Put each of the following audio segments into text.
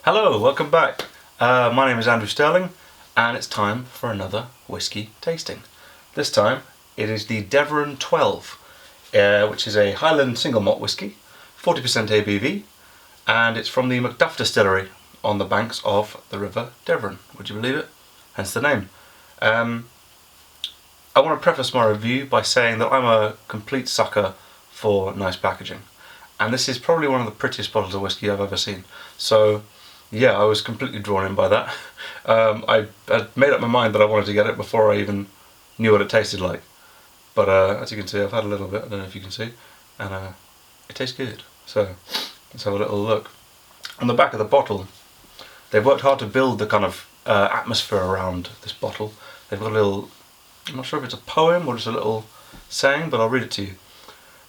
Hello, welcome back. My name is Andrew Sterling and it's time for another whiskey tasting. This time it is the Deveron 12, which is a Highland single malt whiskey, 40% ABV, and it's from the Macduff distillery on the banks of the River Deveron. Would you believe it? Hence the name. I want to preface my review by saying that I'm a complete sucker for nice packaging, and this is probably one of the prettiest bottles of whiskey I've ever seen. So yeah, I was completely drawn in by that. I made up my mind that I wanted to get it before I even knew what it tasted like. But as you can see, I've had a little bit, I don't know if you can see, and it tastes good. So let's have a little look. On the back of the bottle, they've worked hard to build the kind of atmosphere around this bottle. They've got a little, I'm not sure if it's a poem or just a little saying, but I'll read it to you.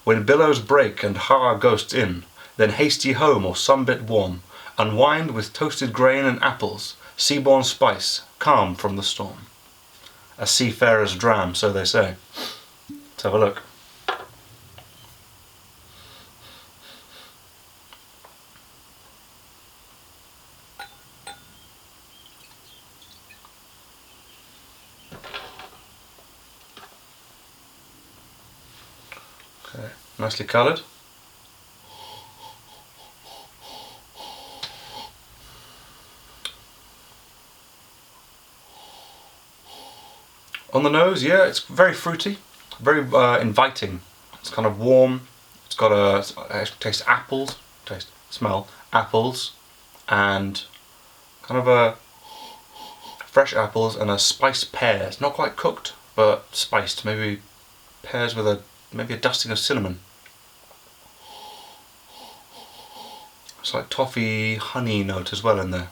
When billows break and har ghosts in, then haste ye home or some bit warm, unwind with toasted grain and apples, sea-born spice, calm from the storm. A seafarer's dram, so they say. Let's have a look. Okay, nicely coloured. On the nose, yeah, it's very fruity, very inviting. It's kind of warm. It's got smell apples, and kind of a fresh apples and a spiced pear. It's not quite cooked, but spiced. Maybe pears with maybe a dusting of cinnamon. It's like toffee, honey note as well in there.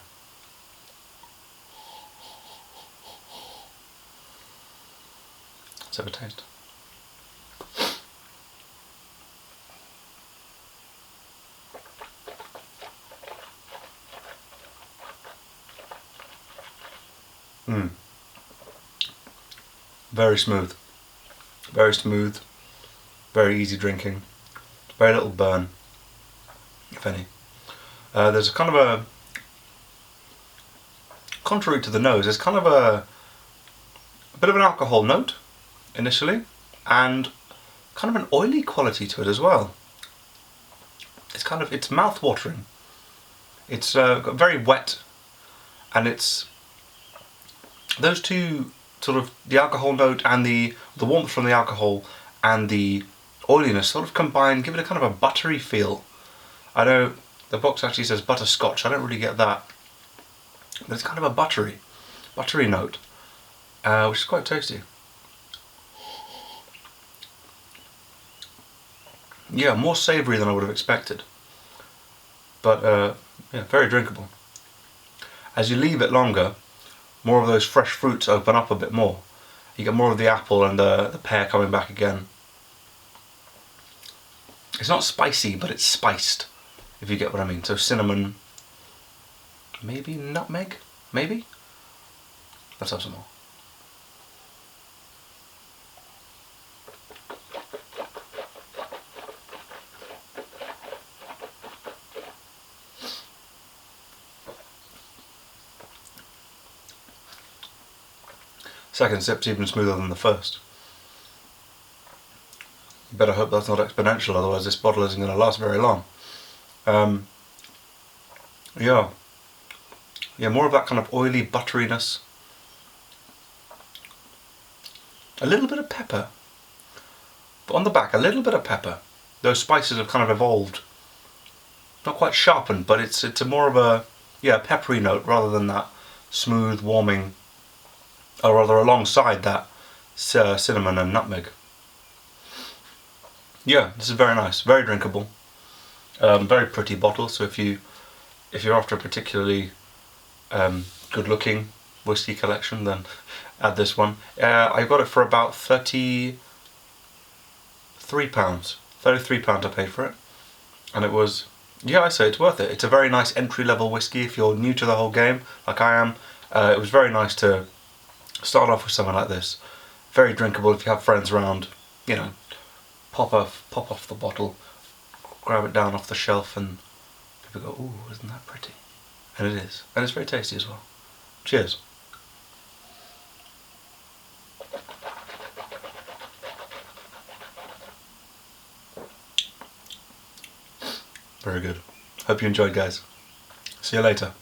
Let's have a taste. Very smooth. Very smooth. Very easy drinking. Very little burn, if any. There's a kind of a, contrary to the nose, there's kind of a bit of an alcohol note initially, and kind of an oily quality to it as well. It's mouth-watering. It's got very wet, and it's those two sort of, the alcohol note and the warmth from the alcohol and the oiliness sort of combine, give it a kind of a buttery feel. I know the box actually says butterscotch. I don't really get that, but it's kind of a buttery note, which is quite tasty. Yeah, more savoury than I would have expected, but yeah, very drinkable. As you leave it longer, more of those fresh fruits open up a bit more. You get more of the apple and the pear coming back again. It's not spicy, but it's spiced, if you get what I mean. So cinnamon, maybe nutmeg, maybe? Let's have some more. Second sip's even smoother than the first. You better hope that's not exponential, otherwise this bottle isn't going to last very long. Yeah, more of that kind of oily butteriness. A little bit of pepper, but on the back a little bit of pepper. Those spices have kind of evolved, not quite sharpened, but it's a more of a peppery note rather than that smooth, warming, or rather alongside that cinnamon and nutmeg. Yeah, this is very nice, very drinkable, very pretty bottle. So if you're after a particularly good-looking whiskey collection, then add this one. I got it for about £33. £33 I paid for it, and it was, yeah, I say it's worth it. It's a very nice entry-level whiskey if you're new to the whole game, like I am. It was very nice to start off with something like this. Very drinkable if you have friends around, you know, pop off the bottle, grab it down off the shelf, and people go, ooh, isn't that pretty? And it is. And it's very tasty as well. Cheers. Very good. Hope you enjoyed, guys. See you later.